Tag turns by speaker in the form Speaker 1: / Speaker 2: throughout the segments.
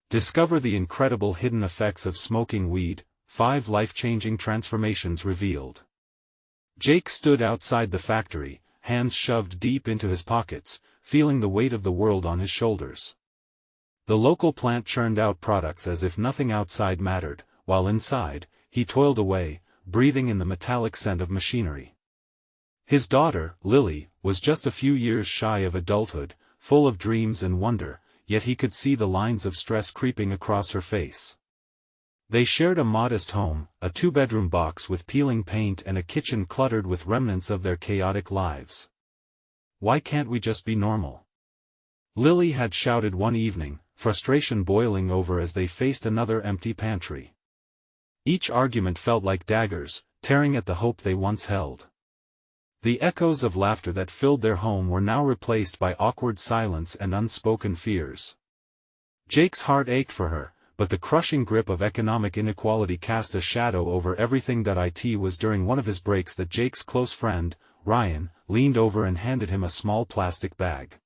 Speaker 1: Discover the incredible hidden effects of smoking weed, 5 life-changing transformations revealed. Jake stood outside the factory, hands shoved deep into his pockets, feeling the weight of the world on his shoulders. The local plant churned out products as if nothing outside mattered, while inside, he toiled away, breathing in the metallic scent of machinery. His daughter, Lily, was just a few years shy of adulthood, full of dreams and wonder, yet he could see the lines of stress creeping across her face. They shared a modest home, a 2-bedroom box with peeling paint and a kitchen cluttered with remnants of their chaotic lives. "Why can't we just be normal?" Lily had shouted one evening, frustration boiling over as they faced another empty pantry. Each argument felt like daggers, tearing at the hope they once held. The echoes of laughter that filled their home were now replaced by awkward silence and unspoken fears. Jake's heart ached for her, but the crushing grip of economic inequality cast a shadow over everything. It was during one of his breaks that Jake's close friend, Ryan, leaned over and handed him a small plastic bag.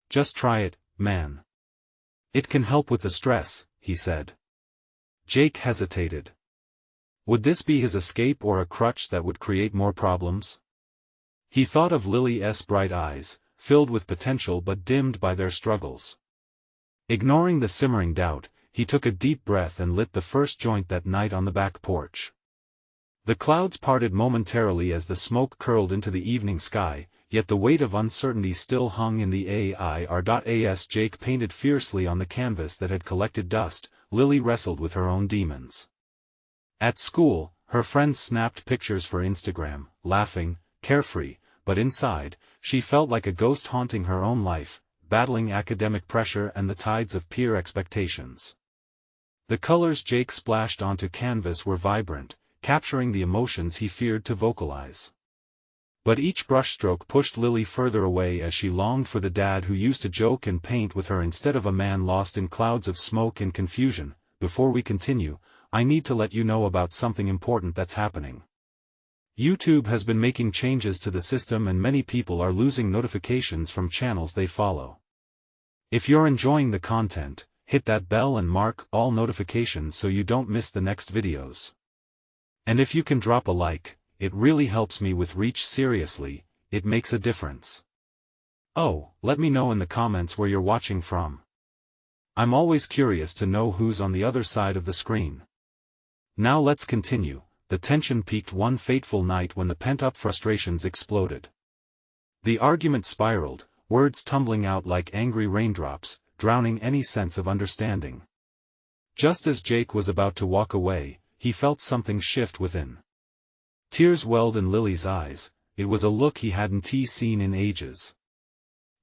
Speaker 1: "Just try it, man. It can help with the stress," he said. Jake hesitated. Would this be his escape or a crutch that would create more problems? He thought of Lily's bright eyes, filled with potential but dimmed by their struggles. Ignoring the simmering doubt, he took a deep breath and lit the first joint that night on the back porch. The clouds parted momentarily as the smoke curled into the evening sky, yet the weight of uncertainty still hung in the air. As Jake painted fiercely on the canvas that had collected dust, Lily wrestled with her own demons. At school, her friends snapped pictures for Instagram, laughing, carefree, but inside, she felt like a ghost haunting her own life, battling academic pressure and the tides of peer expectations. The colors Jake splashed onto canvas were vibrant, capturing the emotions he feared to vocalize. But each brushstroke pushed Lily further away as she longed for the dad who used to joke and paint with her instead of a man lost in clouds of smoke and confusion. Before we continue, I need to let you know about something important that's happening. YouTube has been making changes to the system and many people are losing notifications from channels they follow. If you're enjoying the content, hit that bell and mark all notifications so you don't miss the next videos. And if you can drop a like, it really helps me with reach. Seriously, it makes a difference. Oh, let me know in the comments where you're watching from. I'm always curious to know who's on the other side of the screen. Now let's continue. The tension peaked one fateful night when the pent-up frustrations exploded. The argument spiraled, words tumbling out like angry raindrops, drowning any sense of understanding. Just as Jake was about to walk away, he felt something shift within. Tears welled in Lily's eyes. It was a look he hadn't seen in ages.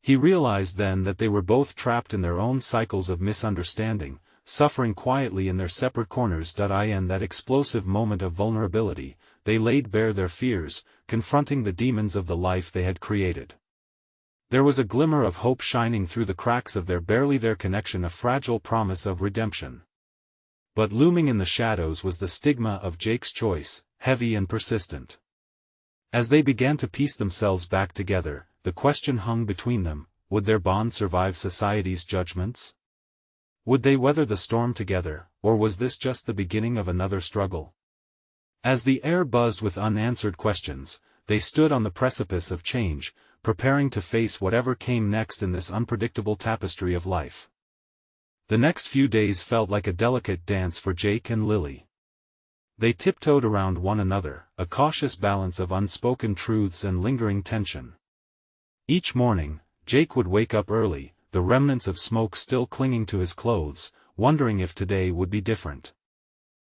Speaker 1: He realized then that they were both trapped in their own cycles of misunderstanding, suffering quietly in their separate corners. In that explosive moment of vulnerability, they laid bare their fears, confronting the demons of the life they had created. There was a glimmer of hope shining through the cracks of their barely there connection, a fragile promise of redemption. But looming in the shadows was the stigma of Jake's choice, heavy and persistent. As they began to piece themselves back together, the question hung between them: would their bond survive society's judgments? Would they weather the storm together, or was this just the beginning of another struggle? As the air buzzed with unanswered questions, they stood on the precipice of change, preparing to face whatever came next in this unpredictable tapestry of life. The next few days felt like a delicate dance for Jake and Lily. They tiptoed around one another, a cautious balance of unspoken truths and lingering tension. Each morning, Jake would wake up early, the remnants of smoke still clinging to his clothes, wondering if today would be different.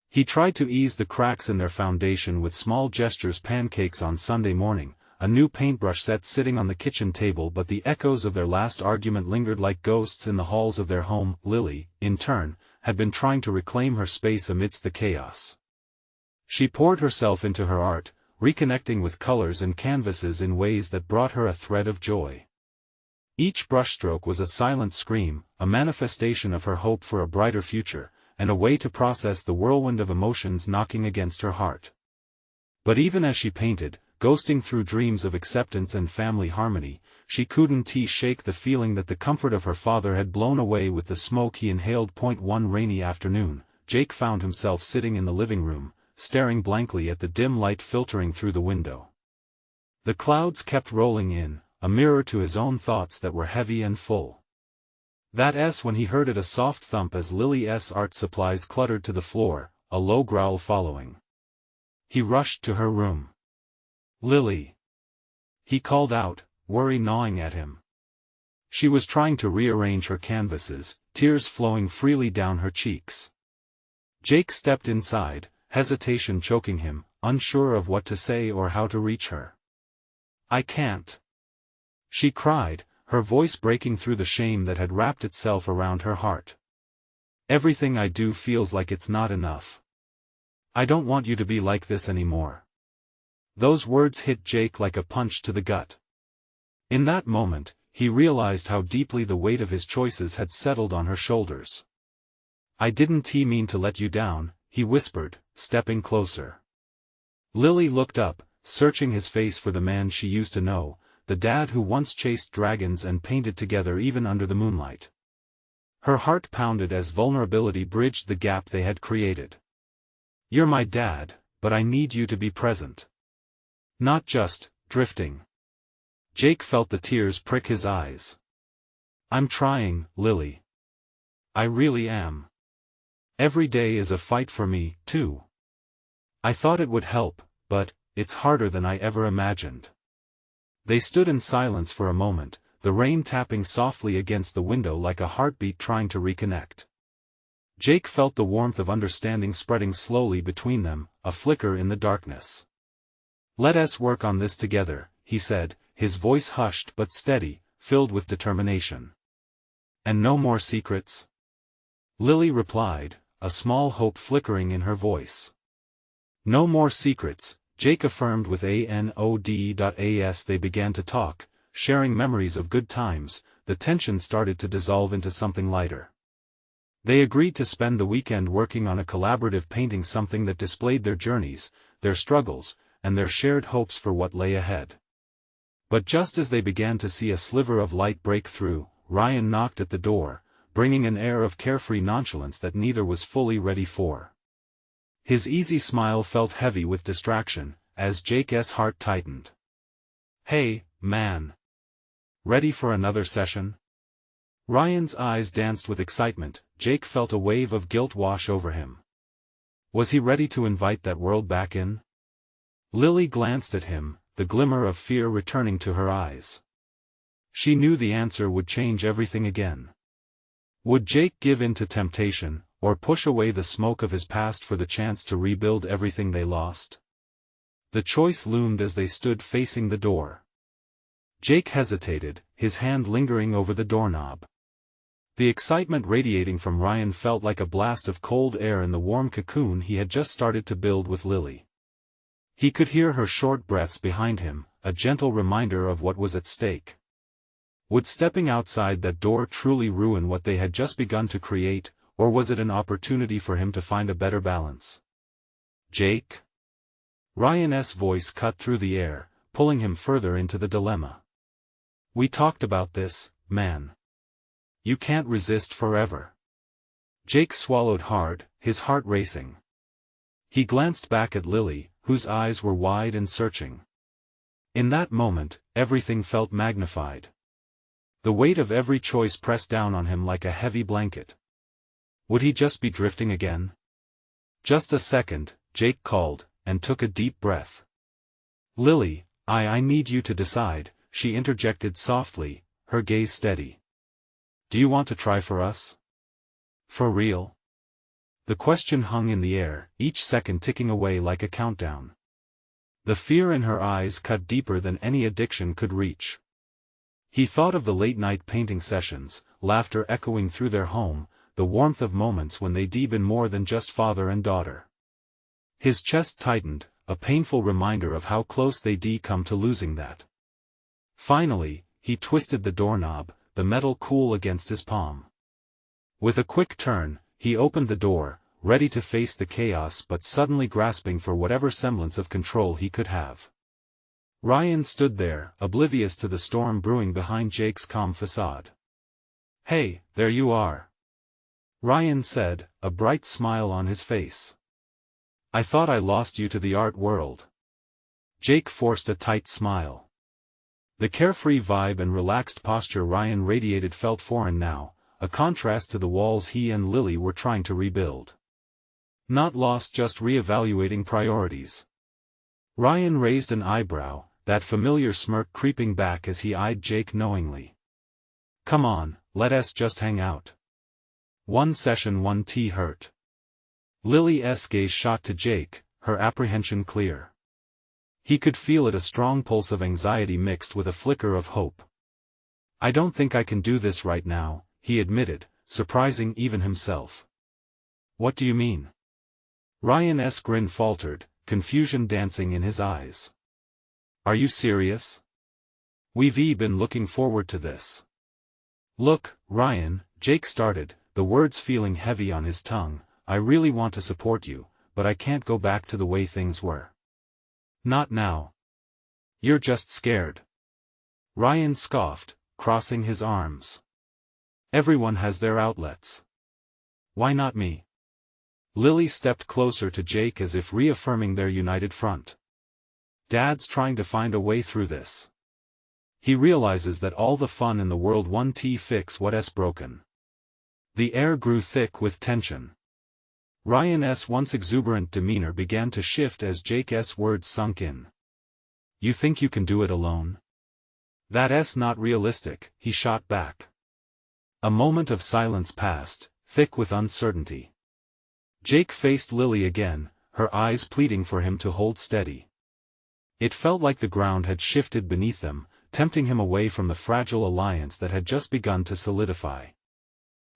Speaker 1: He tried to ease the cracks in their foundation with small gestures: pancakes on Sunday morning, a new paintbrush set sitting on the kitchen table, but the echoes of their last argument lingered like ghosts in the halls of their home. Lily, in turn, had been trying to reclaim her space amidst the chaos. She poured herself into her art, reconnecting with colors and canvases in ways that brought her a thread of joy. Each brushstroke was a silent scream, a manifestation of her hope for a brighter future, and a way to process the whirlwind of emotions knocking against her heart. But even as she painted, ghosting through dreams of acceptance and family harmony, she couldn't shake the feeling that the comfort of her father had blown away with the smoke he inhaled. One rainy afternoon, Jake found himself sitting in the living room, staring blankly at the dim light filtering through the window. The clouds kept rolling in, a mirror to his own thoughts that were heavy and full. That's when he heard a soft thump as Lily's art supplies cluttered to the floor, a low growl following. He rushed to her room. "Lily!" he called out, worry gnawing at him. She was trying to rearrange her canvases, tears flowing freely down her cheeks. Jake stepped inside, hesitation choking him, unsure of what to say or how to reach her. "I can't!" she cried, her voice breaking through the shame that had wrapped itself around her heart. "Everything I do feels like it's not enough. I don't want you to be like this anymore." Those words hit Jake like a punch to the gut. In that moment, he realized how deeply the weight of his choices had settled on her shoulders. "I didn't mean to let you down," he whispered, stepping closer. Lily looked up, searching his face for the man she used to know, the dad who once chased dragons and painted together even under the moonlight. Her heart pounded as vulnerability bridged the gap they had created. "You're my dad, but I need you to be present. Not just, drifting." Jake felt the tears prick his eyes. "I'm trying, Lily. I really am. Every day is a fight for me, too. I thought it would help, but it's harder than I ever imagined." They stood in silence for a moment, the rain tapping softly against the window like a heartbeat trying to reconnect. Jake felt the warmth of understanding spreading slowly between them, a flicker in the darkness. "Let us work on this together," he said, his voice hushed but steady, filled with determination. "And no more secrets?" Lily replied, a small hope flickering in her voice. "No more secrets," Jake affirmed with a nod. As they began to talk, sharing memories of good times, the tension started to dissolve into something lighter. They agreed to spend the weekend working on a collaborative painting, something that displayed their journeys, their struggles, and their shared hopes for what lay ahead. But just as they began to see a sliver of light break through, Ryan knocked at the door, bringing an air of carefree nonchalance that neither was fully ready for. His easy smile felt heavy with distraction, as Jake's heart tightened. "Hey, man. Ready for another session?" Ryan's eyes danced with excitement. Jake felt a wave of guilt wash over him. Was he ready to invite that world back in? Lily glanced at him, the glimmer of fear returning to her eyes. She knew the answer would change everything again. Would Jake give in to temptation, or push away the smoke of his past for the chance to rebuild everything they lost? The choice loomed as they stood facing the door. Jake hesitated, his hand lingering over the doorknob. The excitement radiating from Ryan felt like a blast of cold air in the warm cocoon he had just started to build with Lily. He could hear her short breaths behind him, a gentle reminder of what was at stake. Would stepping outside that door truly ruin what they had just begun to create, or was it an opportunity for him to find a better balance? "Jake?" Ryan's voice cut through the air, pulling him further into the dilemma. "We talked about this, man. You can't resist forever." Jake swallowed hard, his heart racing. He glanced back at Lily, whose eyes were wide and searching. In that moment, everything felt magnified. The weight of every choice pressed down on him like a heavy blanket. Would he just be drifting again? "Just a second," Jake called, and took a deep breath. "Lily, I need you to decide," she interjected softly, her gaze steady. "Do you want to try for us? For real?" The question hung in the air, each second ticking away like a countdown. The fear in her eyes cut deeper than any addiction could reach. He thought of the late-night painting sessions, laughter echoing through their home, the warmth of moments when they'd been more than just father and daughter. His chest tightened, a painful reminder of how close they'd come to losing that. Finally, he twisted the doorknob, the metal cool against his palm. With a quick turn, he opened the door, ready to face the chaos but suddenly grasping for whatever semblance of control he could have. Ryan stood there, oblivious to the storm brewing behind Jake's calm facade. "Hey, there you are," Ryan said, a bright smile on his face. "I thought I lost you to the art world." Jake forced a tight smile. The carefree vibe and relaxed posture Ryan radiated felt foreign now, a contrast to the walls he and Lily were trying to rebuild. "Not lost, just re-evaluating priorities." Ryan raised an eyebrow, that familiar smirk creeping back as he eyed Jake knowingly. "Come on, let us just hang out. One session, one tea hurt." Lily's gaze shot to Jake, her apprehension clear. He could feel it, a strong pulse of anxiety mixed with a flicker of hope. "I don't think I can do this right now," he admitted, surprising even himself. "What do you mean?" Ryan's grin faltered, confusion dancing in his eyes. "Are you serious? We've been looking forward to this." "Look, Ryan," Jake started, the words feeling heavy on his tongue, "I really want to support you, but I can't go back to the way things were. Not now." "You're just scared," Ryan scoffed, crossing his arms. "Everyone has their outlets. Why not me?" Lily stepped closer to Jake as if reaffirming their united front. "Dad's trying to find a way through this. He realizes that all the fun in the world won't fix what's broken." The air grew thick with tension. Ryan's once exuberant demeanor began to shift as Jake's words sunk in. "You think you can do it alone? That's not realistic," he shot back. A moment of silence passed, thick with uncertainty. Jake faced Lily again, her eyes pleading for him to hold steady. It felt like the ground had shifted beneath them, tempting him away from the fragile alliance that had just begun to solidify.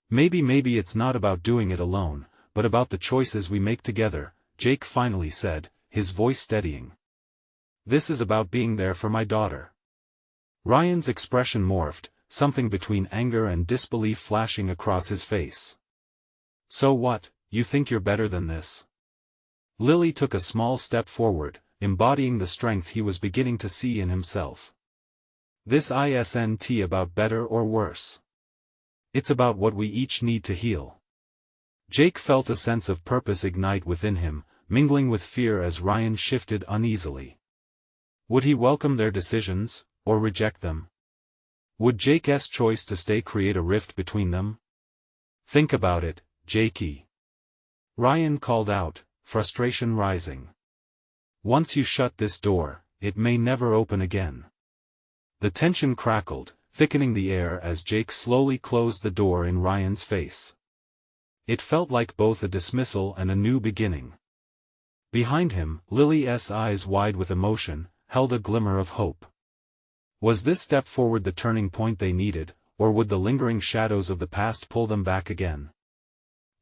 Speaker 1: Maybe it's not about doing it alone, but about the choices we make together," Jake finally said, his voice steadying. "This is about being there for my daughter." Ryan's expression morphed, something between anger and disbelief flashing across his face. "So what, you think you're better than this?" Lily took a small step forward, embodying the strength he was beginning to see in himself. "This isn't about better or worse. It's about what we each need to heal." Jake felt a sense of purpose ignite within him, mingling with fear as Ryan shifted uneasily. Would he welcome their decisions, or reject them? Would Jake's choice to stay create a rift between them? "Think about it, Jakey," Ryan called out, frustration rising. "Once you shut this door, it may never open again." The tension crackled, thickening the air as Jake slowly closed the door in Ryan's face. It felt like both a dismissal and a new beginning. Behind him, Lily's eyes wide with emotion, held a glimmer of hope. Was this step forward the turning point they needed, or would the lingering shadows of the past pull them back again?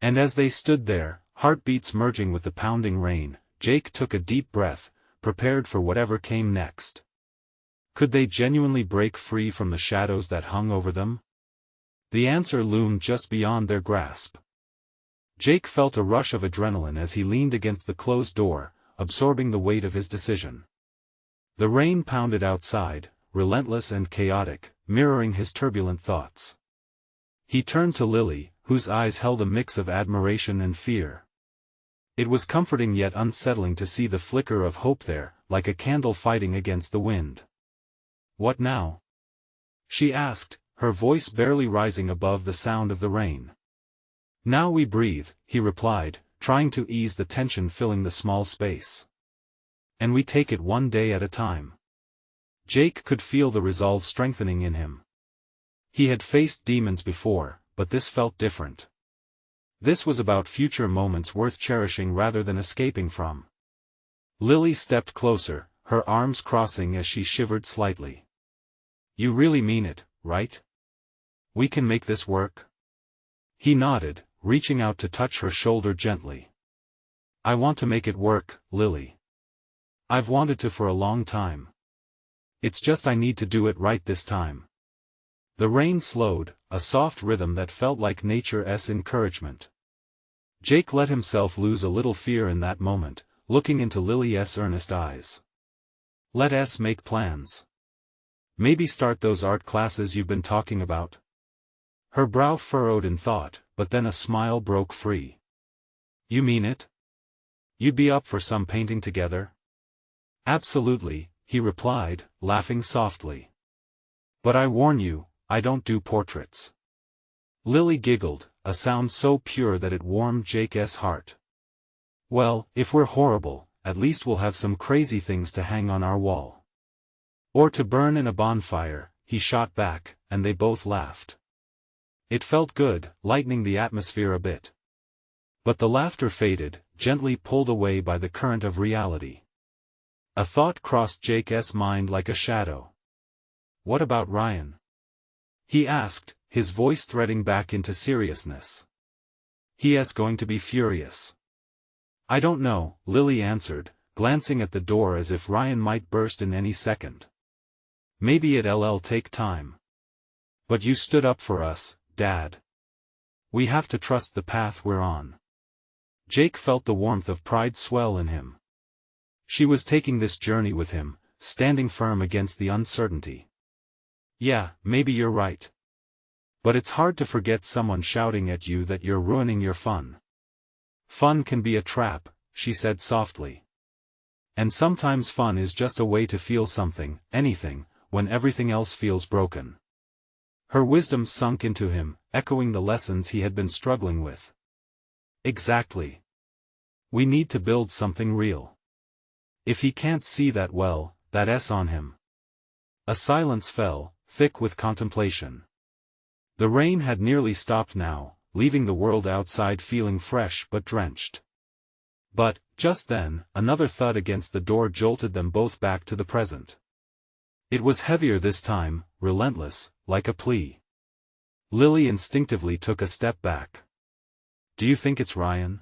Speaker 1: And as they stood there, heartbeats merging with the pounding rain, Jake took a deep breath, prepared for whatever came next. Could they genuinely break free from the shadows that hung over them? The answer loomed just beyond their grasp. Jake felt a rush of adrenaline as he leaned against the closed door, absorbing the weight of his decision. The rain pounded outside, relentless and chaotic, mirroring his turbulent thoughts. He turned to Lily, whose eyes held a mix of admiration and fear. It was comforting yet unsettling to see the flicker of hope there, like a candle fighting against the wind. "What now?" she asked, her voice barely rising above the sound of the rain. "Now we breathe," he replied, trying to ease the tension filling the small space. "And we take it one day at a time." Jake could feel the resolve strengthening in him. He had faced demons before, but this felt different. This was about future moments worth cherishing rather than escaping from. Lily stepped closer, her arms crossing as she shivered slightly. "You really mean it, right? We can make this work?" He nodded, reaching out to touch her shoulder gently. "I want to make it work, Lily. I've wanted to for a long time. It's just I need to do it right this time." The rain slowed, a soft rhythm that felt like nature's encouragement. Jake let himself lose a little fear in that moment, looking into Lily's earnest eyes. Let us make plans. Maybe start those art classes you've been talking about. Her brow furrowed in thought, but then a smile broke free. You mean it? You'd be up for some painting together? Absolutely, he replied, laughing softly. But I warn you, I don't do portraits. Lily giggled, a sound so pure that it warmed Jake's heart. Well, if we're horrible, at least we'll have some crazy things to hang on our wall. Or to burn in a bonfire, he shot back, and they both laughed. It felt good, lightening the atmosphere a bit. But the laughter faded, gently pulled away by the current of reality. A thought crossed Jake's mind like a shadow. What about Ryan? He asked, his voice threading back into seriousness. He is going to be furious. I don't know, Lily answered, glancing at the door as if Ryan might burst in any second. Maybe it'll take time. But you stood up for us, Dad. We have to trust the path we're on. Jake felt the warmth of pride swell in him. She was taking this journey with him, standing firm against the uncertainty. Yeah, maybe you're right. But it's hard to forget someone shouting at you that you're ruining your fun. Fun can be a trap, she said softly. And sometimes fun is just a way to feel something, anything, when everything else feels broken. Her wisdom sunk into him, echoing the lessons he had been struggling with. Exactly. We need to build something real. If he can't see that well, that's on him. A silence fell, thick with contemplation. The rain had nearly stopped now, leaving the world outside feeling fresh but drenched. But, just then, another thud against the door jolted them both back to the present. It was heavier this time, relentless, like a plea. Lily instinctively took a step back. Do you think it's Ryan?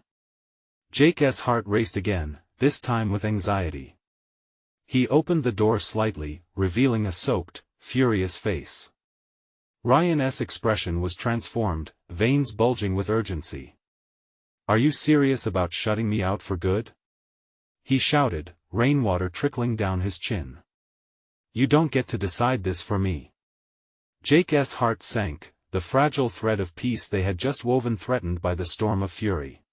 Speaker 1: Jake's heart raced again, this time with anxiety. He opened the door slightly, revealing a soaked, furious face. Ryan's expression was transformed, veins bulging with urgency. Are you serious about shutting me out for good? He shouted, rainwater trickling down his chin. You don't get to decide this for me. Jake's heart sank, the fragile thread of peace they had just woven threatened by the storm of fury.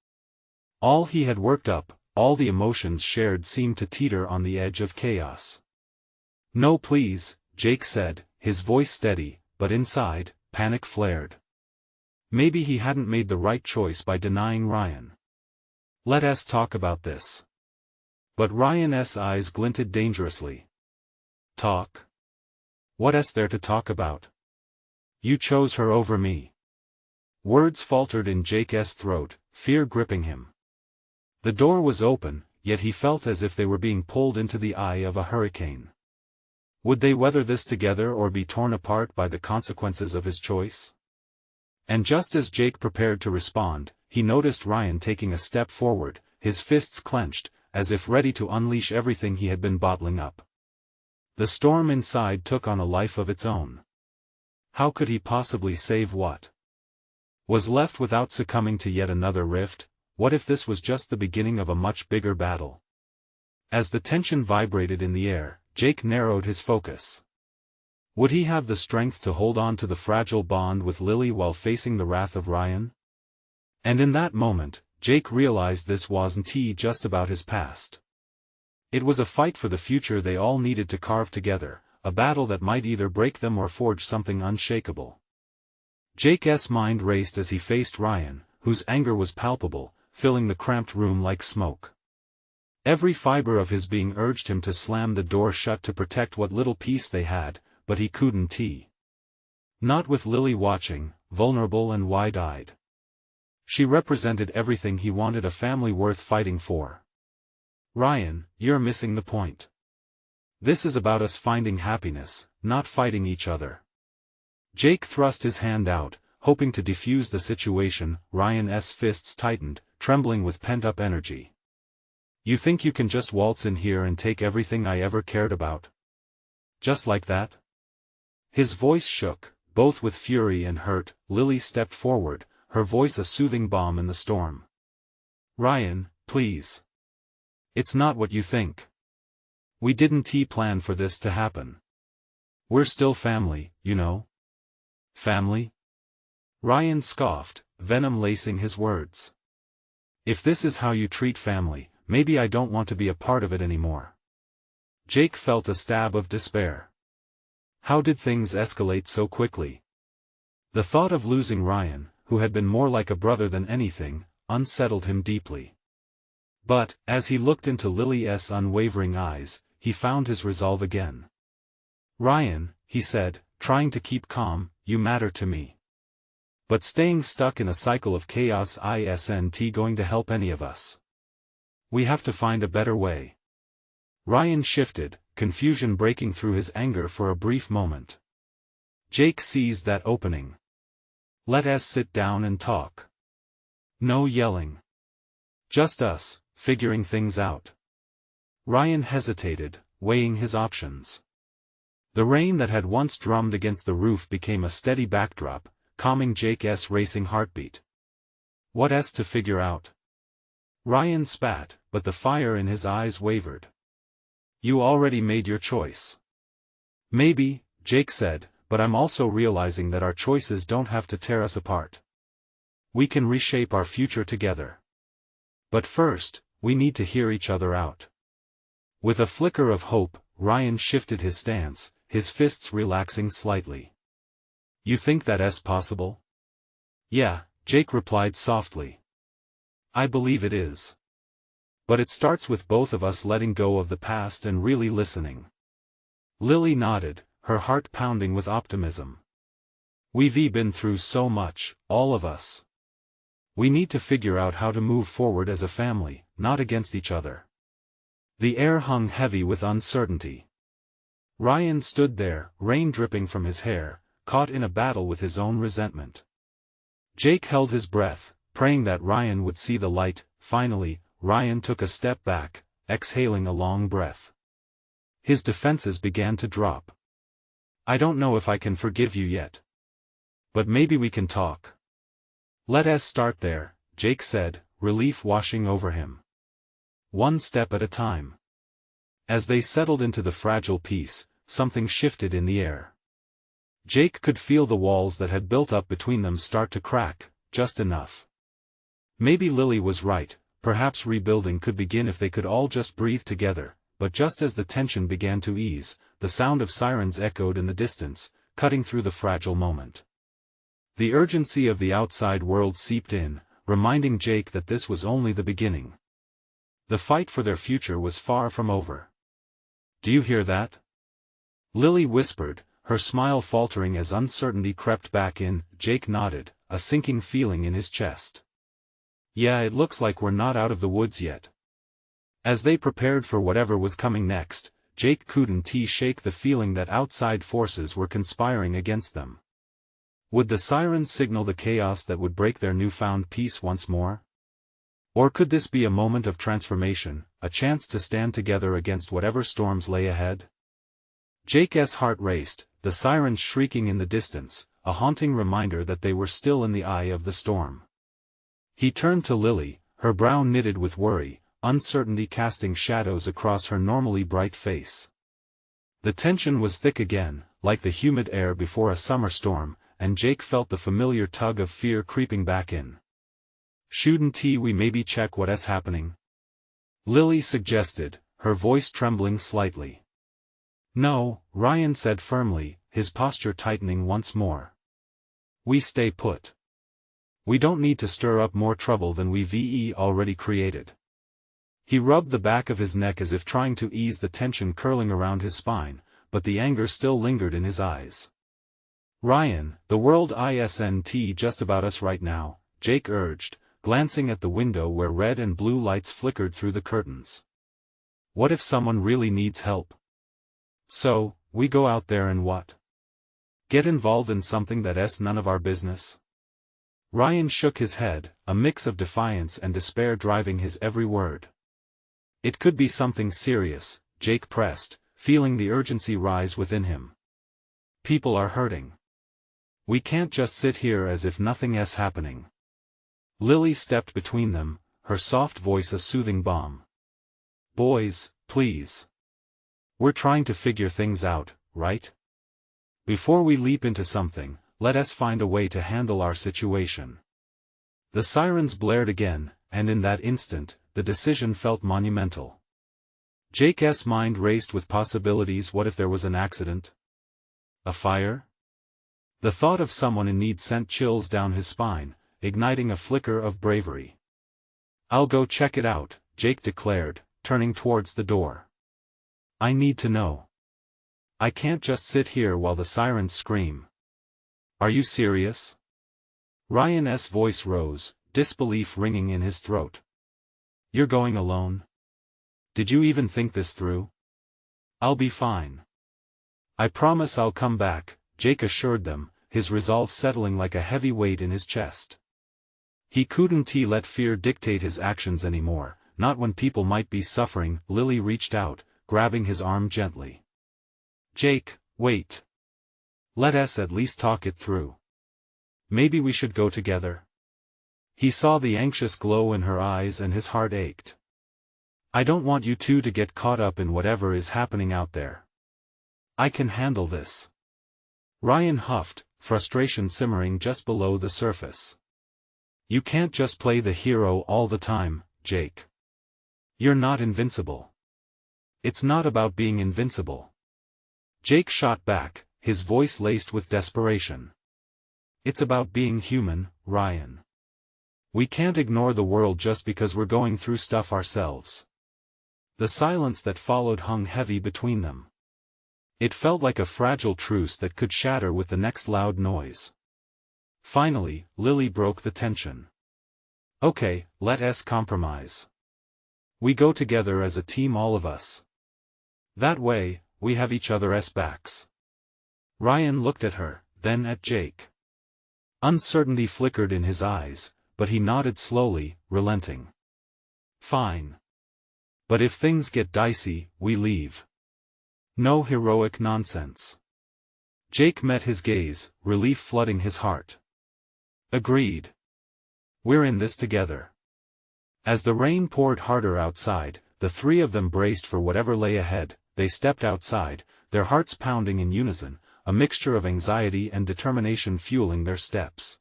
Speaker 1: All he had worked up, all the emotions shared seemed to teeter on the edge of chaos. No please, Jake said, his voice steady, but inside, panic flared. Maybe he hadn't made the right choice by denying Ryan. Let us talk about this. But Ryan's eyes glinted dangerously. Talk? What's there to talk about? You chose her over me. Words faltered in Jake's throat, fear gripping him. The door was open, yet he felt as if they were being pulled into the eye of a hurricane. Would they weather this together or be torn apart by the consequences of his choice? And just as Jake prepared to respond, he noticed Ryan taking a step forward, his fists clenched, as if ready to unleash everything he had been bottling up. The storm inside took on a life of its own. How could he possibly save what was left without succumbing to yet another rift? What if this was just the beginning of a much bigger battle? As the tension vibrated in the air, Jake narrowed his focus. Would he have the strength to hold on to the fragile bond with Lily while facing the wrath of Ryan? And in that moment, Jake realized this wasn't just about his past. It was a fight for the future they all needed to carve together, a battle that might either break them or forge something unshakable. Jake's mind raced as he faced Ryan, whose anger was palpable, filling the cramped room like smoke. Every fiber of his being urged him to slam the door shut to protect what little peace they had, but he couldn't. Not with Lily watching, vulnerable and wide-eyed. She represented everything he wanted a family worth fighting for. Ryan, you're missing the point. This is about us finding happiness, not fighting each other. Jake thrust his hand out, hoping to defuse the situation. Ryan's fists tightened, trembling with pent-up energy. You think you can just waltz in here and take everything I ever cared about? Just like that? His voice shook, both with fury and hurt. Lily stepped forward, her voice a soothing balm in the storm. Ryan, please. It's not what you think. We didn't plan for this to happen. We're still family, you know. Family? Ryan scoffed, venom lacing his words. If this is how you treat family, maybe I don't want to be a part of it anymore. Jake felt a stab of despair. How did things escalate so quickly? The thought of losing Ryan, who had been more like a brother than anything, unsettled him deeply. But, as he looked into Lily's unwavering eyes, he found his resolve again. Ryan, he said, trying to keep calm, you matter to me. But staying stuck in a cycle of chaos isn't going to help any of us. We have to find a better way. Ryan shifted, confusion breaking through his anger for a brief moment. Jake seized that opening. Let us sit down and talk. No yelling. Just us, figuring things out. Ryan hesitated, weighing his options. The rain that had once drummed against the roof became a steady backdrop, calming Jake's racing heartbeat. What's to figure out? Ryan spat, but the fire in his eyes wavered. You already made your choice. Maybe, Jake said, but I'm also realizing that our choices don't have to tear us apart. We can reshape our future together. But first, we need to hear each other out. With a flicker of hope, Ryan shifted his stance, his fists relaxing slightly. You think that's possible? Yeah, Jake replied softly. I believe it is. But it starts with both of us letting go of the past and really listening. Lily nodded, her heart pounding with optimism. We've been through so much, all of us. We need to figure out how to move forward as a family, not against each other. The air hung heavy with uncertainty. Ryan stood there, rain dripping from his hair, caught in a battle with his own resentment. Jake held his breath, praying that Ryan would see the light. Finally, Ryan took a step back, exhaling a long breath. His defenses began to drop. I don't know if I can forgive you yet. But maybe we can talk. Let us start there, Jake said, relief washing over him. One step at a time. As they settled into the fragile peace, something shifted in the air. Jake could feel the walls that had built up between them start to crack, just enough. Maybe Lily was right, perhaps rebuilding could begin if they could all just breathe together, but just as the tension began to ease, the sound of sirens echoed in the distance, cutting through the fragile moment. The urgency of the outside world seeped in, reminding Jake that this was only the beginning. The fight for their future was far from over. Do you hear that? Lily whispered, her smile faltering as uncertainty crept back in. Jake nodded, a sinking feeling in his chest. Yeah, it looks like we're not out of the woods yet. As they prepared for whatever was coming next, Jake couldn't shake the feeling that outside forces were conspiring against them. Would the sirens signal the chaos that would break their newfound peace once more? Or could this be a moment of transformation, a chance to stand together against whatever storms lay ahead? Jake's heart raced, the sirens shrieking in the distance, a haunting reminder that they were still in the eye of the storm. He turned to Lily, her brow knitted with worry, uncertainty casting shadows across her normally bright face. The tension was thick again, like the humid air before a summer storm, and Jake felt the familiar tug of fear creeping back in. Shouldn't we maybe check what's happening? Lily suggested, her voice trembling slightly. No, Ryan said firmly, his posture tightening once more. We stay put. We don't need to stir up more trouble than we've already created. He rubbed the back of his neck as if trying to ease the tension curling around his spine, but the anger still lingered in his eyes. Ryan, the world isn't just about us right now, Jake urged, glancing at the window where red and blue lights flickered through the curtains. What if someone really needs help? So, we go out there and what? Get involved in something that's none of our business? Ryan shook his head, a mix of defiance and despair driving his every word. It could be something serious, Jake pressed, feeling the urgency rise within him. People are hurting. We can't just sit here as if nothing's happening. Lily stepped between them, her soft voice a soothing balm. Boys, please. We're trying to figure things out, right? Before we leap into something, let us find a way to handle our situation. The sirens blared again, and in that instant, the decision felt monumental. Jake's mind raced with possibilities. What if there was an accident? A fire? The thought of someone in need sent chills down his spine, igniting a flicker of bravery. "I'll go check it out," Jake declared, turning towards the door. "I need to know. I can't just sit here while the sirens scream." "Are you serious?" Ryan's voice rose, disbelief ringing in his throat. "You're going alone? Did you even think this through?" "I'll be fine. I promise I'll come back," Jake assured them, his resolve settling like a heavy weight in his chest. He couldn't let fear dictate his actions anymore, not when people might be suffering. Lily reached out, grabbing his arm gently. "Jake, wait. Let us at least talk it through. Maybe we should go together." He saw the anxious glow in her eyes and his heart ached. "I don't want you two to get caught up in whatever is happening out there. I can handle this." Ryan huffed, frustration simmering just below the surface. "You can't just play the hero all the time, Jake. You're not invincible." "It's not about being invincible." Jake shot back, his voice laced with desperation. "It's about being human, Ryan. We can't ignore the world just because we're going through stuff ourselves." The silence that followed hung heavy between them. It felt like a fragile truce that could shatter with the next loud noise. Finally, Lily broke the tension. "Okay, let us compromise. We go together as a team, all of us. That way, we have each other's backs." Ryan looked at her, then at Jake. Uncertainty flickered in his eyes, but he nodded slowly, relenting. "Fine. But if things get dicey, we leave. No heroic nonsense." Jake met his gaze, relief flooding his heart. "Agreed. We're in this together." As the rain poured harder outside, the three of them braced for whatever lay ahead. They stepped outside, their hearts pounding in unison, a mixture of anxiety and determination fueling their steps.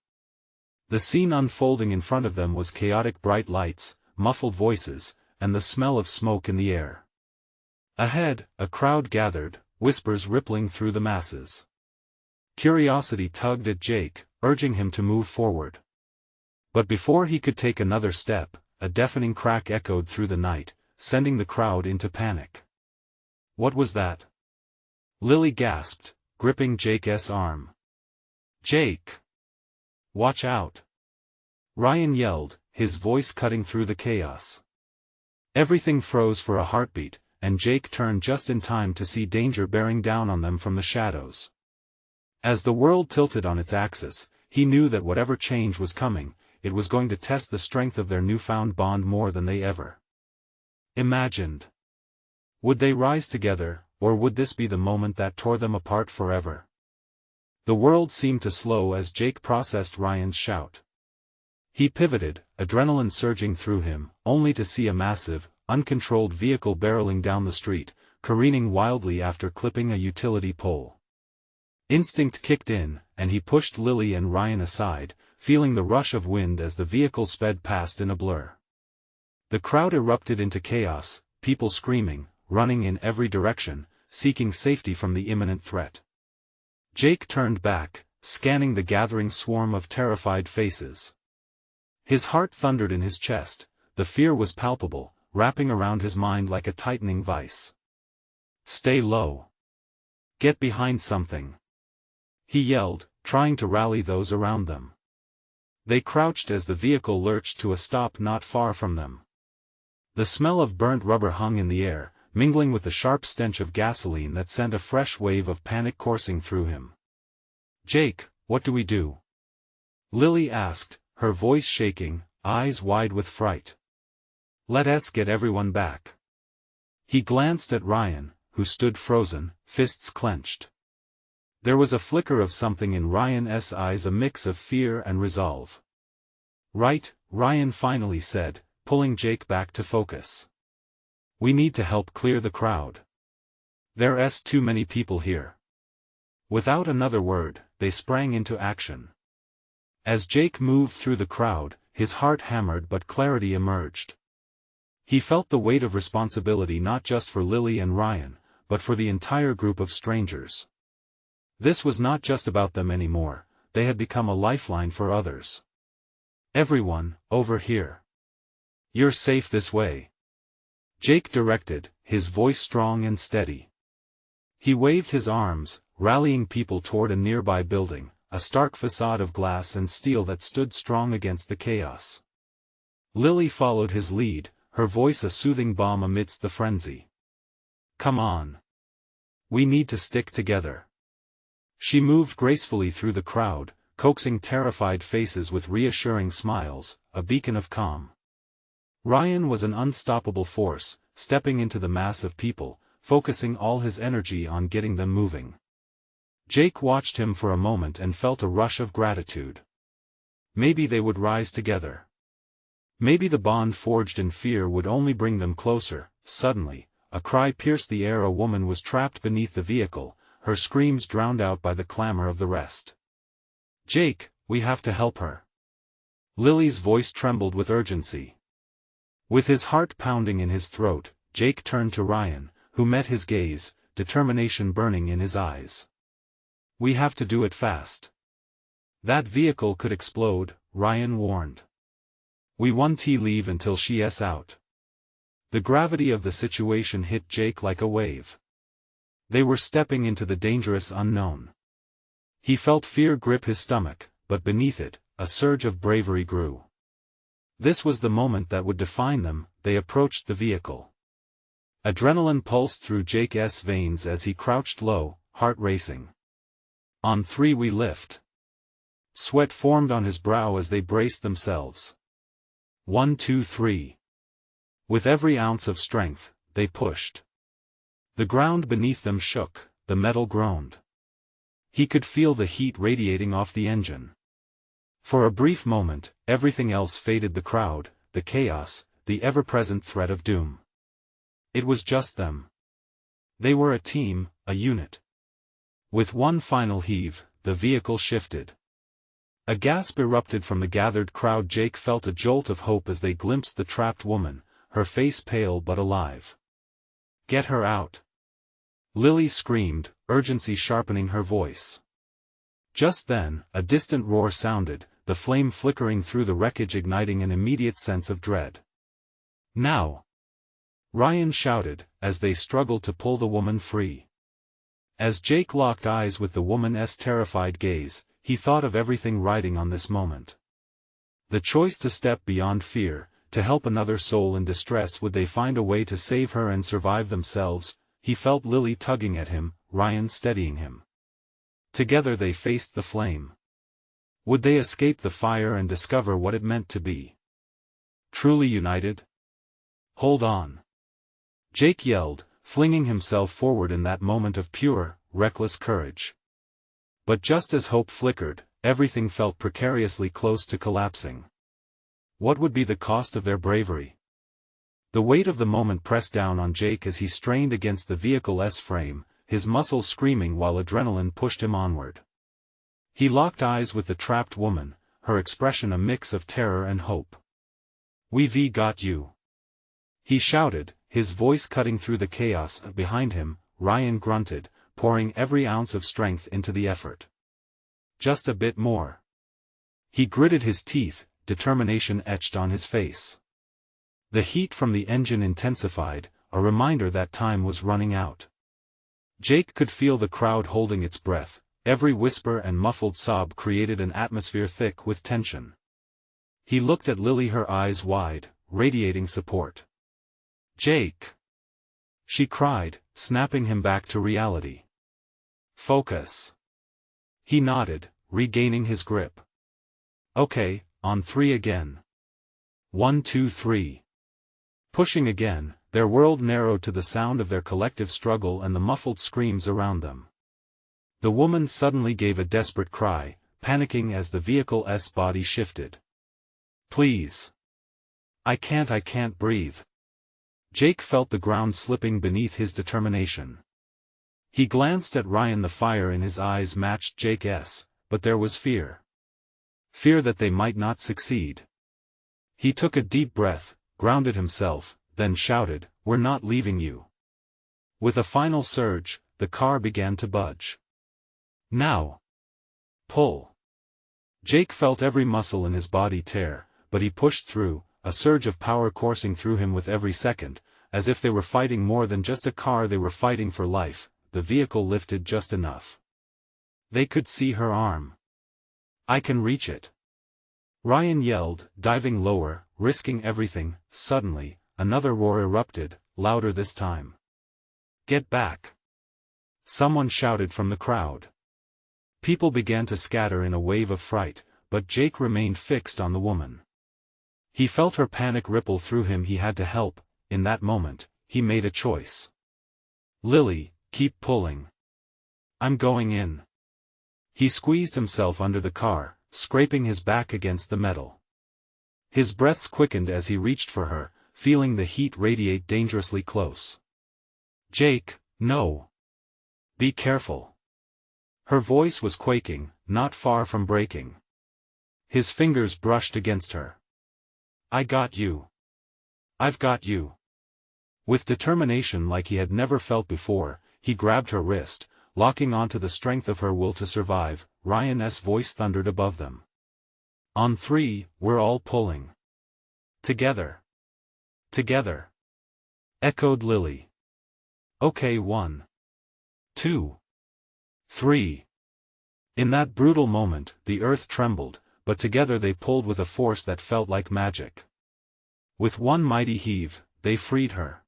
Speaker 1: The scene unfolding in front of them was chaotic: bright lights, muffled voices, and the smell of smoke in the air. Ahead, a crowd gathered, whispers rippling through the masses. Curiosity tugged at Jake, urging him to move forward. But before he could take another step, a deafening crack echoed through the night, sending the crowd into panic. "What was that?" Lily gasped, gripping Jake's arm. "Jake! Watch out!" Ryan yelled, his voice cutting through the chaos. Everything froze for a heartbeat, and Jake turned just in time to see danger bearing down on them from the shadows. As the world tilted on its axis, he knew that whatever change was coming, it was going to test the strength of their newfound bond more than they ever imagined. Would they rise together, or would this be the moment that tore them apart forever? The world seemed to slow as Jake processed Ryan's shout. He pivoted, adrenaline surging through him, only to see a massive, uncontrolled vehicle barreling down the street, careening wildly after clipping a utility pole. Instinct kicked in, and he pushed Lily and Ryan aside, feeling the rush of wind as the vehicle sped past in a blur. The crowd erupted into chaos, people screaming, running in every direction, seeking safety from the imminent threat. Jake turned back, scanning the gathering swarm of terrified faces. His heart thundered in his chest, the fear was palpable, wrapping around his mind like a tightening vice. "Stay low. Get behind something," he yelled, trying to rally those around them. They crouched as the vehicle lurched to a stop not far from them. The smell of burnt rubber hung in the air, mingling with the sharp stench of gasoline that sent a fresh wave of panic coursing through him. "Jake, what do we do?" Lily asked, her voice shaking, eyes wide with fright. "Let us get everyone back." He glanced at Ryan, who stood frozen, fists clenched. There was a flicker of something in Ryan's eyes, a mix of fear and resolve. "Right," Ryan finally said, pulling Jake back to focus. "We need to help clear the crowd. There's too many people here. Without another word, they sprang into action. As Jake moved through the crowd, his heart hammered but clarity emerged. He felt the weight of responsibility not just for Lily and Ryan, but for the entire group of strangers. This was not just about them anymore, they had become a lifeline for others. Everyone, over here. You're safe this way. Jake directed, his voice strong and steady. He waved his arms, rallying people toward a nearby building, a stark facade of glass and steel that stood strong against the chaos. Lily followed his lead, her voice a soothing balm amidst the frenzy. Come on. We need to stick together. She moved gracefully through the crowd, coaxing terrified faces with reassuring smiles, a beacon of calm. Ryan was an unstoppable force, stepping into the mass of people, focusing all his energy on getting them moving. Jake watched him for a moment and felt a rush of gratitude. Maybe they would rise together. Maybe the bond forged in fear would only bring them closer. Suddenly, a cry pierced the air. A woman was trapped beneath the vehicle, her screams drowned out by the clamor of the rest. Jake, we have to help her. Lily's voice trembled with urgency. With his heart pounding in his throat, Jake turned to Ryan, who met his gaze, determination burning in his eyes. We have to do it fast. That vehicle could explode, Ryan warned. We won't leave until she's out. The gravity of the situation hit Jake like a wave. They were stepping into the dangerous unknown. He felt fear grip his stomach, but beneath it, a surge of bravery grew. This was the moment that would define them. They approached the vehicle. Adrenaline pulsed through Jake's veins as he crouched low, heart racing. On three we lift. Sweat formed on his brow as they braced themselves. 1, 2, 3. With every ounce of strength, they pushed. The ground beneath them shook, the metal groaned. He could feel the heat radiating off the engine. For a brief moment, everything else faded: the crowd, the chaos, the ever-present threat of doom. It was just them. They were a team, a unit. With one final heave, the vehicle shifted. A gasp erupted from the gathered crowd. Jake felt a jolt of hope as they glimpsed the trapped woman, her face pale but alive. Get her out! Lily screamed, urgency sharpening her voice. Just then, a distant roar sounded, the flame flickering through the wreckage, igniting an immediate sense of dread. Now! Ryan shouted, as they struggled to pull the woman free. As Jake locked eyes with the woman's terrified gaze, he thought of everything riding on this moment. The choice to step beyond fear, to help another soul in distress. Would they find a way to save her and survive themselves? He felt Lily tugging at him, Ryan steadying him. Together they faced the flame. Would they escape the fire and discover what it meant to be truly united? Hold on! Jake yelled, flinging himself forward in that moment of pure, reckless courage. But just as hope flickered, everything felt precariously close to collapsing. What would be the cost of their bravery? The weight of the moment pressed down on Jake as he strained against the vehicle's frame, his muscles screaming while adrenaline pushed him onward. He locked eyes with the trapped woman, her expression a mix of terror and hope. "We've got you!" he shouted, his voice cutting through the chaos. Behind him, Ryan grunted, pouring every ounce of strength into the effort. Just a bit more. He gritted his teeth, determination etched on his face. The heat from the engine intensified, a reminder that time was running out. Jake could feel the crowd holding its breath, every whisper and muffled sob created an atmosphere thick with tension. He looked at Lily, her eyes wide, radiating support. "Jake!" she cried, snapping him back to reality. "Focus." He nodded, regaining his grip. "Okay, on three again. 1, 2, 3. Pushing again, their world narrowed to the sound of their collective struggle and the muffled screams around them. The woman suddenly gave a desperate cry, panicking as the vehicle's body shifted. "Please! I can't breathe." Jake felt the ground slipping beneath his determination. He glanced at Ryan. The fire in his eyes matched Jake's, but there was fear. Fear that they might not succeed. He took a deep breath, grounded himself, then shouted, "We're not leaving you." With a final surge, the car began to budge. "Now! Pull!" Jake felt every muscle in his body tear, but he pushed through, a surge of power coursing through him with every second, as if they were fighting more than just a car. They were fighting for life. The vehicle lifted just enough. They could see her arm. "I can reach it!" Ryan yelled, diving lower, risking everything. Suddenly, another roar erupted, louder this time. "Get back!" someone shouted from the crowd. People began to scatter in a wave of fright, but Jake remained fixed on the woman. He felt her panic ripple through him. He had to help. In that moment, he made a choice. "Lily, keep pulling. I'm going in." He squeezed himself under the car, scraping his back against the metal. His breaths quickened as he reached for her, feeling the heat radiate dangerously close. "Jake, no. Be careful." Her voice was quaking, not far from breaking. His fingers brushed against her. "I got you. I've got you." With determination like he had never felt before, he grabbed her wrist, locking onto the strength of her will to survive. Ryan's voice thundered above them. "On 3, we're all pulling. Together. Together," echoed Lily. "Okay, 1, 2, 3. In that brutal moment, the earth trembled, but together they pulled with a force that felt like magic. With one mighty heave, they freed her.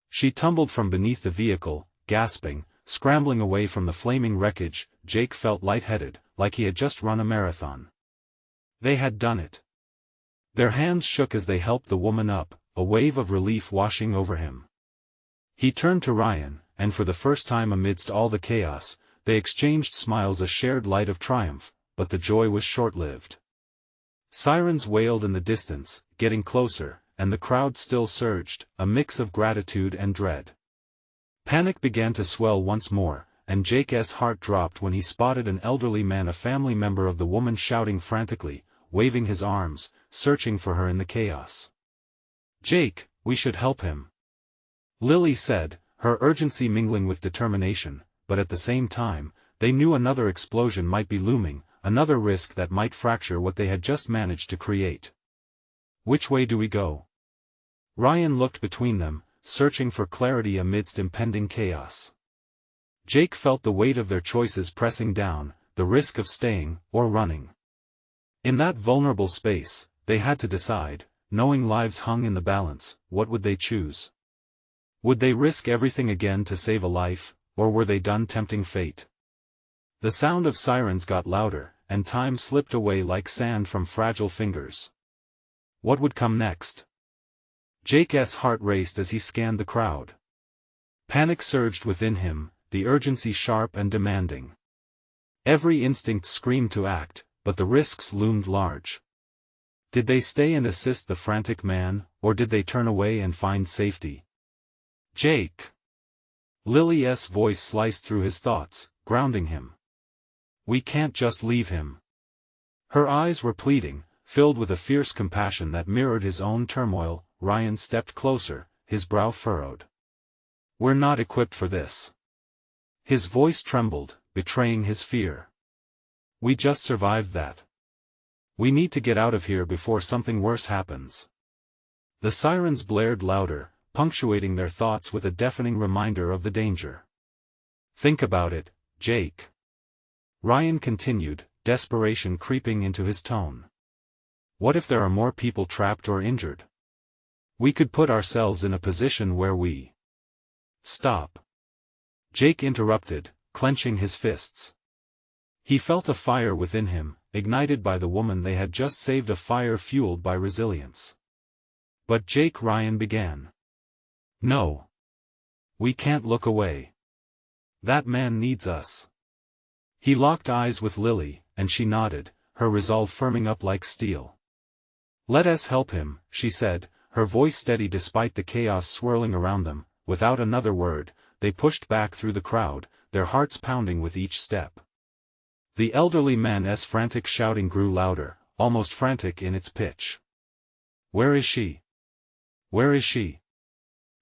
Speaker 1: She tumbled from beneath the vehicle, gasping, scrambling away from the flaming wreckage. Jake felt lightheaded, like he had just run a marathon. They had done it. Their hands shook as they helped the woman up, a wave of relief washing over him. He turned to Ryan, and for the first time amidst all the chaos, they exchanged smiles, a shared light of triumph, but the joy was short-lived. Sirens wailed in the distance, getting closer, and the crowd still surged, a mix of gratitude and dread. Panic began to swell once more, and Jake's heart dropped when he spotted an elderly man, a family member of the woman, shouting frantically, waving his arms, searching for her in the chaos. "Jake, we should help him," Lily said, her urgency mingling with determination, but at the same time, they knew another explosion might be looming, another risk that might fracture what they had just managed to create. "Which way do we go?" Ryan looked between them, searching for clarity amidst impending chaos. Jake felt the weight of their choices pressing down, the risk of staying or running. In that vulnerable space, they had to decide, knowing lives hung in the balance. What would they choose? Would they risk everything again to save a life, or were they done tempting fate? The sound of sirens got louder, and time slipped away like sand from fragile fingers. What would come next? Jake's heart raced as he scanned the crowd. Panic surged within him, the urgency sharp and demanding. Every instinct screamed to act, but the risks loomed large. Did they stay and assist the frantic man, or did they turn away and find safety? "Jake!" Lily's voice sliced through his thoughts, grounding him. "We can't just leave him." Her eyes were pleading, filled with a fierce compassion that mirrored his own turmoil. Ryan stepped closer, his brow furrowed. "We're not equipped for this." His voice trembled, betraying his fear. "We just survived that. We need to get out of here before something worse happens." The sirens blared louder, punctuating their thoughts with a deafening reminder of the danger. "Think about it, Jake," Ryan continued, desperation creeping into his tone. "What if there are more people trapped or injured? We could put ourselves in a position where we—" "Stop!" Jake interrupted, clenching his fists. He felt a fire within him, ignited by the woman they had just saved, a fire fueled by resilience. "But Jake," Ryan began. "No. We can't look away. That man needs us." He locked eyes with Lily, and she nodded, her resolve firming up like steel. "Let us help him," she said, her voice steady despite the chaos swirling around them. Without another word, they pushed back through the crowd, their hearts pounding with each step. The elderly man's frantic shouting grew louder, almost frantic in its pitch. "Where is she? Where is she?"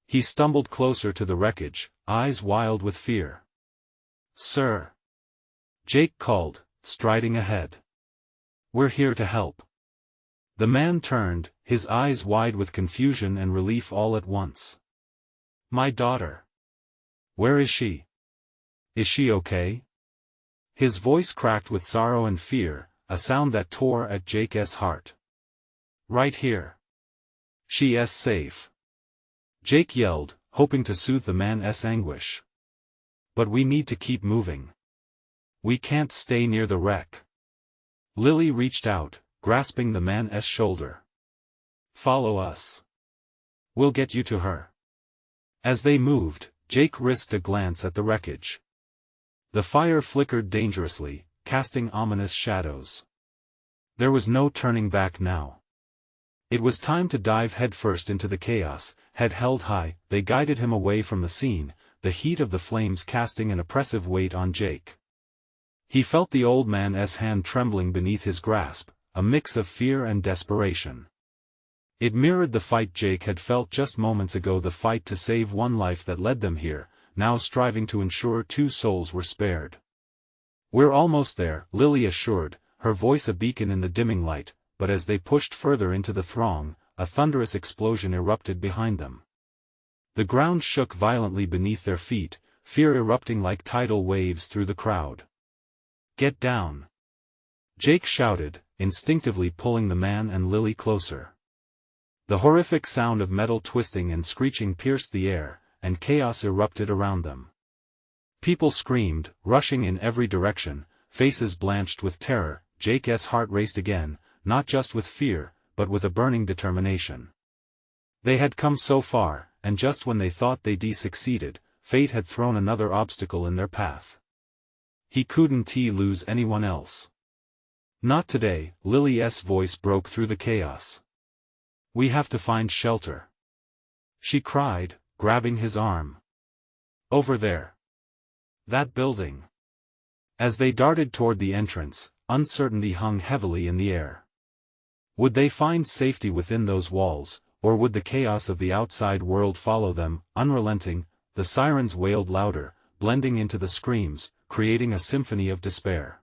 Speaker 1: He stumbled closer to the wreckage, eyes wild with fear. "Sir!" Jake called, striding ahead. "We're here to help." The man turned, his eyes wide with confusion and relief all at once. "My daughter. Where is she? Is she okay?" His voice cracked with sorrow and fear, a sound that tore at Jake's heart. "Right here. She's safe," Jake yelled, hoping to soothe the man's anguish. "But we need to keep moving. We can't stay near the wreck." Lily reached out, grasping the man's shoulder. "Follow us. We'll get you to her." As they moved, Jake risked a glance at the wreckage. The fire flickered dangerously, casting ominous shadows. There was no turning back now. It was time to dive headfirst into the chaos. Head held high, they guided him away from the scene, the heat of the flames casting an oppressive weight on Jake. He felt the old man's hand trembling beneath his grasp, a mix of fear and desperation. It mirrored the fight Jake had felt just moments ago, the fight to save one life that led them here, now striving to ensure 2 souls were spared. "We're almost there," Lily assured, her voice a beacon in the dimming light, but as they pushed further into the throng, a thunderous explosion erupted behind them. The ground shook violently beneath their feet, fear erupting like tidal waves through the crowd. "Get down!" Jake shouted, instinctively pulling the man and Lily closer. The horrific sound of metal twisting and screeching pierced the air, and chaos erupted around them. People screamed, rushing in every direction, faces blanched with terror. Jake's heart raced again, not just with fear, but with a burning determination. They had come so far, and just when they thought they'd succeeded, fate had thrown another obstacle in their path. He couldn't lose anyone else. "Not today," Lily's voice broke through the chaos. "We have to find shelter," she cried, grabbing his arm. "Over there. That building." As they darted toward the entrance, uncertainty hung heavily in the air. Would they find safety within those walls, or would the chaos of the outside world follow them, unrelenting? The sirens wailed louder, blending into the screams, creating a symphony of despair.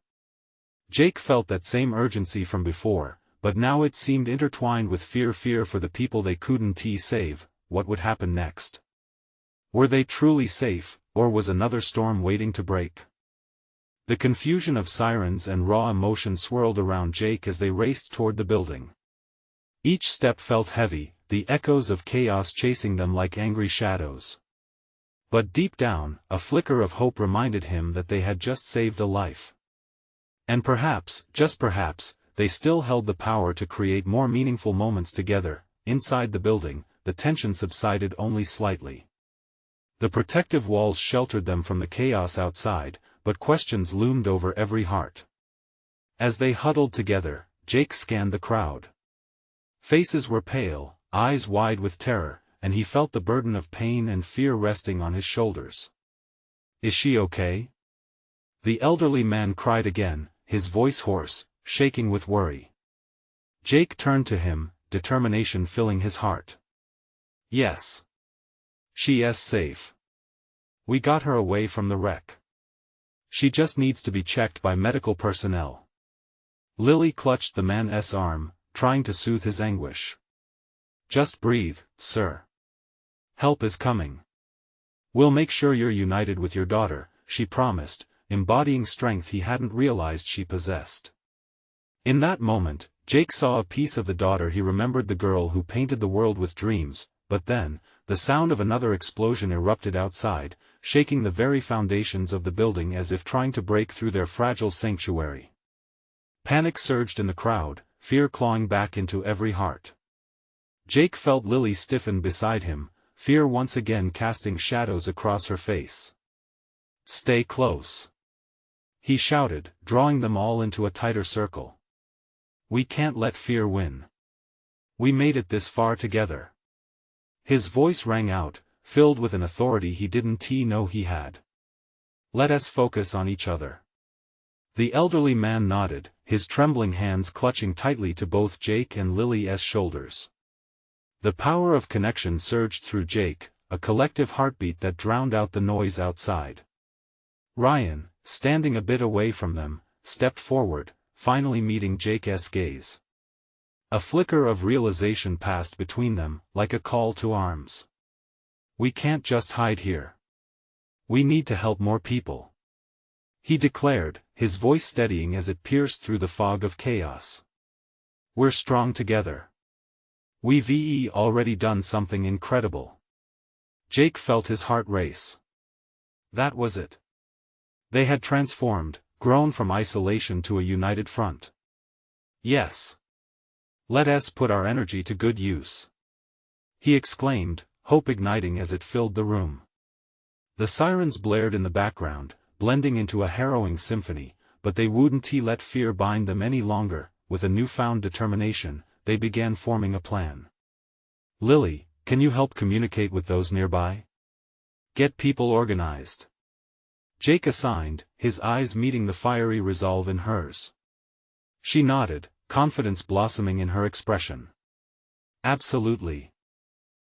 Speaker 1: Jake felt that same urgency from before, but now it seemed intertwined with fear for the people they couldn't save. What would happen next? Were they truly safe, or was another storm waiting to break? The confusion of sirens and raw emotion swirled around Jake as they raced toward the building. Each step felt heavy, the echoes of chaos chasing them like angry shadows. But deep down, a flicker of hope reminded him that they had just saved a life. And perhaps, just perhaps, they still held the power to create more meaningful moments together. Inside the building, the tension subsided only slightly. The protective walls sheltered them from the chaos outside, but questions loomed over every heart. As they huddled together, Jake scanned the crowd. Faces were pale, eyes wide with terror, and he felt the burden of pain and fear resting on his shoulders. "Is she okay?" The elderly man cried again, his voice hoarse, shaking with worry. Jake turned to him, determination filling his heart. "Yes. She's safe. We got her away from the wreck. She just needs to be checked by medical personnel." Lily clutched the man's arm, trying to soothe his anguish. "Just breathe, sir. Help is coming. We'll make sure you're united with your daughter," she promised, embodying strength he hadn't realized she possessed. In that moment, Jake saw a piece of the daughter he remembered, the girl who painted the world with dreams. But then, the sound of another explosion erupted outside, shaking the very foundations of the building as if trying to break through their fragile sanctuary. Panic surged in the crowd, fear clawing back into every heart. Jake felt Lily stiffen beside him, fear once again casting shadows across her face. "Stay close," he shouted, drawing them all into a tighter circle. "We can't let fear win. We made it this far together." His voice rang out, filled with an authority he didn't know he had. "Let us focus on each other." The elderly man nodded, his trembling hands clutching tightly to both Jake and Lily's shoulders. The power of connection surged through Jake, a collective heartbeat that drowned out the noise outside. Ryan, standing a bit away from them, stepped forward, finally meeting Jake's gaze. A flicker of realization passed between them, like a call to arms. "We can't just hide here. We need to help more people," he declared, his voice steadying as it pierced through the fog of chaos. "We're strong together. We've already done something incredible." Jake felt his heart race. That was it. They had transformed, grown from isolation to a united front. "Yes. Let us put our energy to good use," he exclaimed, hope igniting as it filled the room. The sirens blared in the background, blending into a harrowing symphony, but they wouldn't let fear bind them any longer. With a newfound determination, they began forming a plan. "Lily, can you help communicate with those nearby? Get people organized." Jake assigned, his eyes meeting the fiery resolve in hers. She nodded, confidence blossoming in her expression. "Absolutely.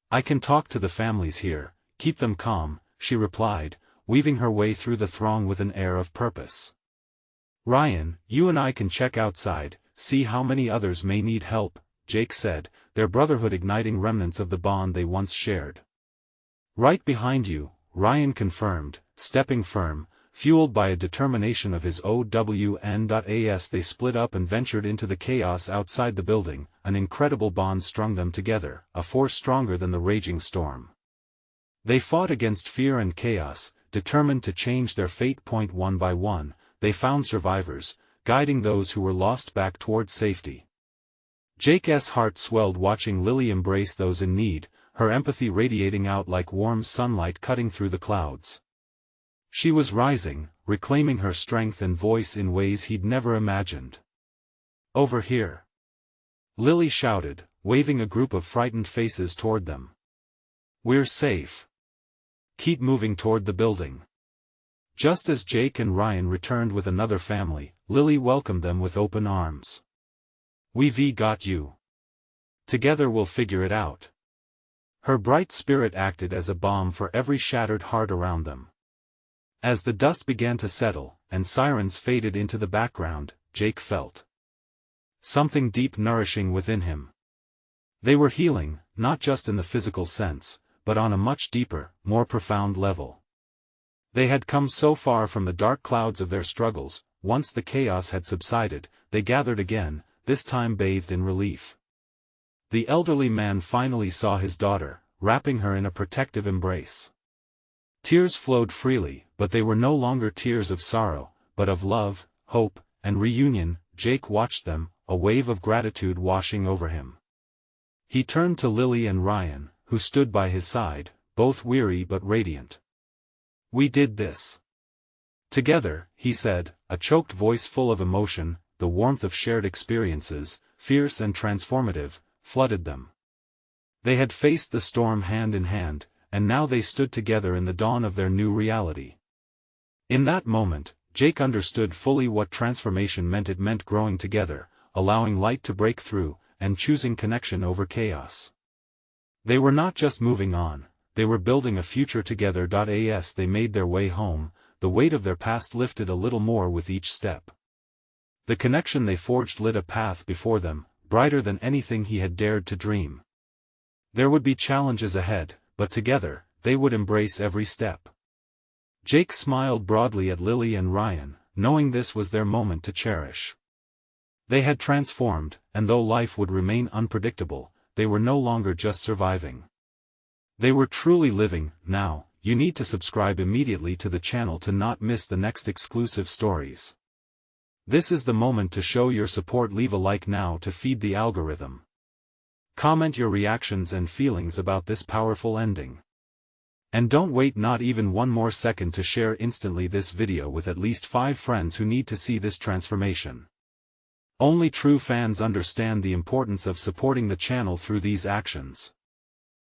Speaker 1: I can talk to the families here, keep them calm," she replied, weaving her way through the throng with an air of purpose. "Ryan, you and I can check outside, see how many others may need help," Jake said, their brotherhood igniting remnants of the bond they once shared. "Right behind you," Ryan confirmed, stepping firm, fueled by a determination of his own. As they split up and ventured into the chaos outside the building, an incredible bond strung them together, a force stronger than the raging storm. They fought against fear and chaos, determined to change their fate. One by one, they found survivors, guiding those who were lost back toward safety. Jake's heart swelled watching Lily embrace those in need, her empathy radiating out like warm sunlight cutting through the clouds. She was rising, reclaiming her strength and voice in ways he'd never imagined. "Over here!" Lily shouted, waving a group of frightened faces toward them. "We're safe. Keep moving toward the building." Just as Jake and Ryan returned with another family, Lily welcomed them with open arms. "We've got you. Together we'll figure it out." Her bright spirit acted as a balm for every shattered heart around them. As the dust began to settle, and sirens faded into the background, Jake felt something deep nourishing within him. They were healing, not just in the physical sense, but on a much deeper, more profound level. They had come so far from the dark clouds of their struggles. Once the chaos had subsided, they gathered again, this time bathed in relief. The elderly man finally saw his daughter, wrapping her in a protective embrace. Tears flowed freely, but they were no longer tears of sorrow, but of love, hope, and reunion. Jake watched them, a wave of gratitude washing over him. He turned to Lily and Ryan, who stood by his side, both weary but radiant. "We did this together," he said, a choked voice full of emotion. The warmth of shared experiences, fierce and transformative, flooded them. They had faced the storm hand in hand, and now they stood together in the dawn of their new reality. In that moment, Jake understood fully what transformation meant. It meant growing together, allowing light to break through, and choosing connection over chaos. They were not just moving on, they were building a future together. As they made their way home, the weight of their past lifted a little more with each step. The connection they forged lit a path before them, brighter than anything he had dared to dream. There would be challenges ahead, but together, they would embrace every step. Jake smiled broadly at Lily and Ryan, knowing this was their moment to cherish. They had transformed, and though life would remain unpredictable, they were no longer just surviving. They were truly living. Now, you need to subscribe immediately to the channel to not miss the next exclusive stories. This is the moment to show your support. Leave a like now to feed the algorithm. Comment your reactions and feelings about this powerful ending. And don't wait not even one more second to share instantly this video with at least 5 friends who need to see this transformation. Only true fans understand the importance of supporting the channel through these actions.